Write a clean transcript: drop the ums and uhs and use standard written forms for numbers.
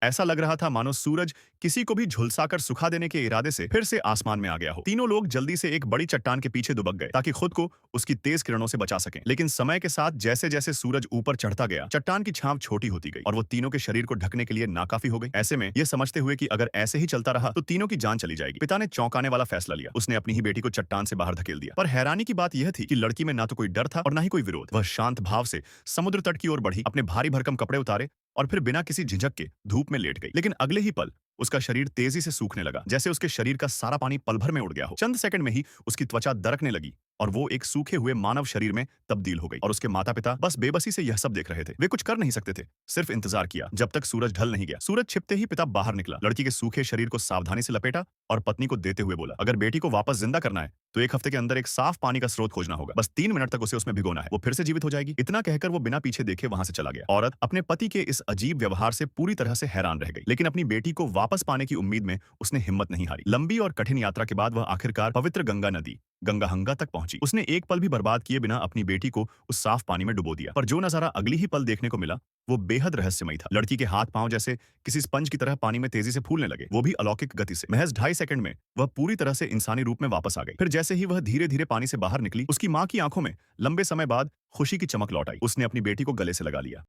ऐसा लग रहा था मानो सूरज किसी को भी झुलसाकर सुखा देने के इरादे से फिर से आसमान में आ गया हो। तीनों लोग जल्दी से एक बड़ी चट्टान के पीछे दुबक गए ताकि खुद को उसकी तेज किरणों से बचा सकें। लेकिन समय के साथ जैसे-जैसे सूरज ऊपर चढ़ता गया, चट्टान की छांव छोटी होती गई और वो तीनों के शरीर को ढकने के लिए नाकाफी हो गई। ऐसे में ये समझते हुए कि अगर ऐसे ही चलता रहा तो तीनों की जान चली जाएगी, पिता ने चौंकाने वाला फैसला लिया। उसने अपनी ही बेटी को चट्टान से बाहर धकेल दिया। पर हैरानी की बात यह थी कि लड़की में ना तो कोई डर था और ना ही कोई विरोध। वह शांत भाव से समुद्र तट की ओर बढ़ी, अपने भारी भरकम कपड़े उतारे और फिर बिना किसी झिझक के धूप में लेट गई। लेकिन अगले ही पल उसका शरीर तेजी से सूखने लगा, जैसे उसके शरीर का सारा पानी पल भर में उड़ गया हो। चंद सेकंड में ही उसकी त्वचा दरकने लगी और वो एक सूखे हुए मानव शरीर में तब्दील हो गई। और उसके माता-पिता बस बेबसी से यह सब देख रहे थे। वे कुछ कर नहीं सकते थे, सिर्फ इंतजार किया जब तक सूरज ढल नहीं गया। सूरज छिपते ही पिता बाहर निकला, लड़की के सूखे शरीर को सावधानी से लपेटा और पत्नी को देते हुए बोला, अगर बेटी को वापस जिंदा करना है तो 1 हफ्ते के अंदर एक साफ पानी का स्रोत खोजना होगा। बस 3 मिनट तक उसे उसमें भिगोना है, वो फिर से जीवित हो जाएगी। इतना कहकर वो बिना पीछे देखे वहां से चला गया। औरत अपने पति के इस अजीब व्यवहार से पूरी तरह से हैरान रह गई, लेकिन अपनी बेटी को वापस पाने की उम्मीद में उसने हिम्मत नहीं हारी। लंबी और कठिन यात्रा के बाद वह आखिरकार पवित्र गंगा नदी गंगाहंगा तक पहुंची। उसने एक पल भी बर्बाद किए बिना अपनी बेटी को उस साफ पानी में डुबो दिया। पर जो नजारा अगली ही पल देखने को मिला वो बेहद रहस्यमयी था। लड़की के हाथ पांव जैसे किसी स्पंज की तरह पानी में तेजी से फूलने लगे, वो भी अलौकिक गति से। महज 2.5 सेकंड में वह पूरी तरह से इंसानी रूप में वापस आ गई। फिर जैसे ही वह धीरे धीरे पानी से बाहर निकली, उसकी मां की आंखों में लंबे समय बाद खुशी की चमक लौट आई। उसने अपनी बेटी को गले से लगा लिया।